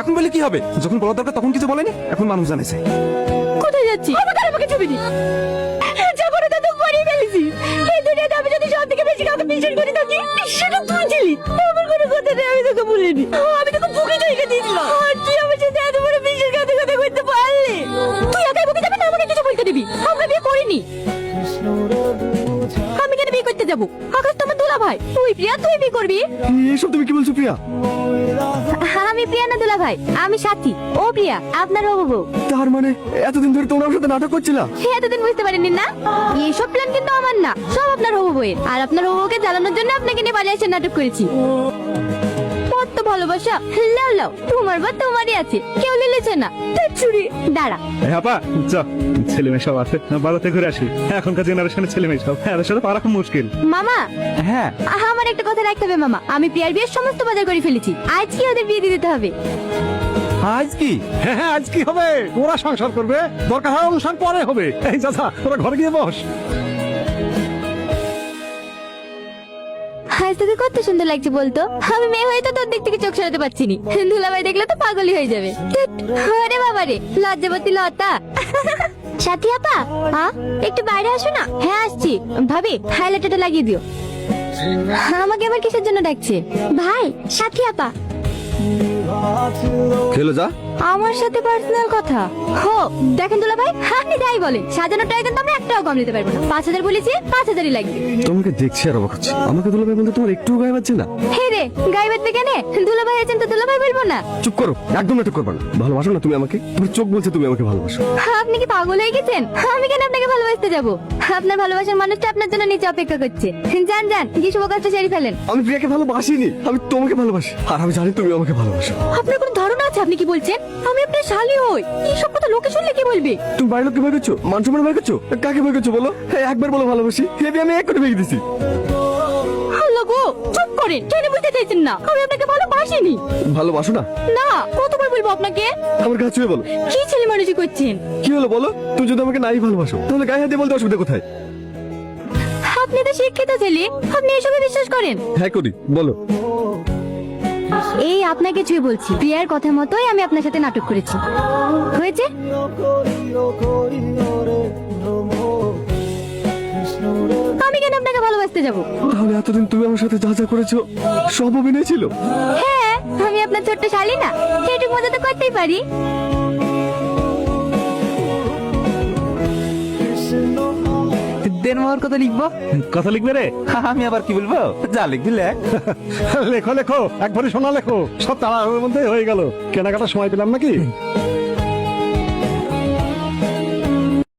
এখন বলে কি হবে? যখন বলা দরকার তখন কিছু বলেনি, এখন মানুষ জানেছে। কোথায় যাচ্ছি? আমাকে ছবি দি। যাবো না তো পরেই ফেলেছি। এই দুনিয়াতে আমি যদি সব থেকে বেশি কাউকে বিশ্বাস করি থাকি, সেটা তুই ছিলি। আমার কোনো কথা নেই, আমি তোকে বলিনি। আমি তোকে বুকে জায়গা দিয়েছিলাম। আর তুই আমার সাথে এত বড় বিশ্বাসঘাতকতা করতে পারলি? তুই একাই বুকে যাবে না, আমাকে কিছু বলতে দিবি? আমরা বিয়ে করিনি। আমি কেন বিয়ে করতে যাবো? আকাশ তো আমার দুলা ভাই। তুই প্রিয়া, তুই বিয়ে করবি? এসব তুমি কি বলছো প্রিয়া? আমি প্রিয়া না দুলা ভাই, আমি সাথী। ও প্রিয়া, আপনার হবু বউ। তার মানে এতদিন ধরে তোমরা আমার সাথে নাটক করছিলা? এতদিন বুঝতে পারেননি না? এইসব প্ল্যান কিন্তু আমার না, সব আপনার হবু বউয়ের। আর আপনার হবু বউকে জ্বালানোর জন্য আপনাকে নিয়ে বাড়ি এসে নাটক করেছি। কত ভালোবাসা। লাও লাও, তোমার বা তোমারই আছে, কেউ লিলেছে না। তোর চুরি দাঁড়া। আপা চল, ছেলে মেয়ে সব আছে, বাড়িতে ঘুরে আসি। এখনকার জেনারেশনের ছেলে মেয়ে সব, এদের সাথে পারা খুব মুশকিল। মামা, হ্যাঁ, আমার একটা কথা রাখতে হবে মামা। আমি প্রিয়ার বিয়ের সমস্ত বাজার করে ফেলেছি। আজকে ওদের বিয়ে দিয়ে দিতে হবে। আজ কি? হ্যাঁ আজ কি হবে? ওরা সংসার করবে, দরকার হয় অনুষ্ঠান পরে হবে। এই চাচা তোরা ঘরে গিয়ে বস। আজ তোকে কত সুন্দর লাগছে বলতো। আমি মেয়ে হয়ে তো তোর দিক থেকে চোখ সরাতে পারছি নি। দুলাভাই দেখলে তো পাগলই হয়ে যাবে। আরে বাবা রে, লজ্জাবতী লতা। সাথী আপা, একটু বাইরে আসো না। হ্যাঁ আসছি। ভাবি, হাইলাইটারটা লাগিয়ে দিও। আমাকে আবার কিসের জন্য ডাকছে? ভাই, সাথী আপা। খেলো যা। আমার সাথে পার্সোনাল কথা? হো দেখেন দুলা ভাই, আপনি যাই বলেন, সাজানোর টাকা কিন্তু আমরা একটাও কম নিতে পারবো না। 5,000 বলেছি, 5,000ই লাগবে। তোমাকে দেখছি আর অবাক হচ্ছে। আমাকে দুলাভাই বলতে তোমার একটু গায়ে বাজছে না? হে রে, গায়ে বাঁধবে কেন? দুলা ভাই আছেন তো দুলা ভাই বলবো না? চুপ করো, একদম নাটক করবে না। ভালোবাসো না তুমি আমাকে? তোমার চোখ বলছে তুমি আমাকে ভালোবাসো। আপনি কি পাগল হয়ে গেছেন? আমি কেন আপনাকে ভালোবাসতে যাব? আপনার ভালোবাসার মানুষটা আপনার জন্য নিচে অপেক্ষা করছে। যান যান, কি শুভ কাজটা সেরে ফেলেন। আমি প্রিয়াকে ভালোবাসিনি, আমি তোমাকে ভালোবাসি। আর আমি জানি তুমি আমাকে ভালোবাসো। আপনার কোনো ধারণা আছে আপনি কি বলছেন? আমি আপনার শালি হই। এইসব কথা লোকে শুনলে কি বলবে? তুমি বাড়ির লোককে ভয় করছো? মান সম্মান ভয় করছো? কাকে ভয় করছো বলো? একবার বলো ভালোবাসি, হেবি আমি এক করে ভেঙে দিছি। আল্লাহ গো, চুপ করেন। কেন বুঝতে চাইছেন না? আমি আপনাকে ভালোবাসিনি। ভালোবাসো না? না, কতবার বলবো আপনাকে? আমার কাছে বলো। কি ছেলে মানুষই করছেন? কি হলো বলো? তুমি যদি আমাকে নাই ভালোবাসো তাহলে গায়ে হাত দিয়ে বলতে অসুবিধা কোথায়? আপনি তো শিক্ষিত ছেলে, আপনি এসবে বিশ্বাস করেন? হ্যাঁ করি, বলো। এই আপনাকে ছুঁয়ে বলছি, প্রিয়ার কথা মতোই আমি আপনার সাথে নাটক করেছি। হয়েছে? আমি কেন আপনাকে ভালোবাসতে যাব? তাহলে এতদিন তুমি আমার সাথে যা যা করেছো সব অভিনয় ছিল? হ্যাঁ, আমি আপনার ছোট্ট শালি না, সেটুকু মজা তো করতেই পারি। দেনমোহর কত লিখবো? কথা লিখবে রে? আমি আবার কি বলবো? যা লিখবি লেখ। লেখো লেখো, একবারে শোনা লেখো। সব তাড়াহুড়োর মধ্যে হয়ে গেল, কেনাকাটার সময় পেলাম নাকি।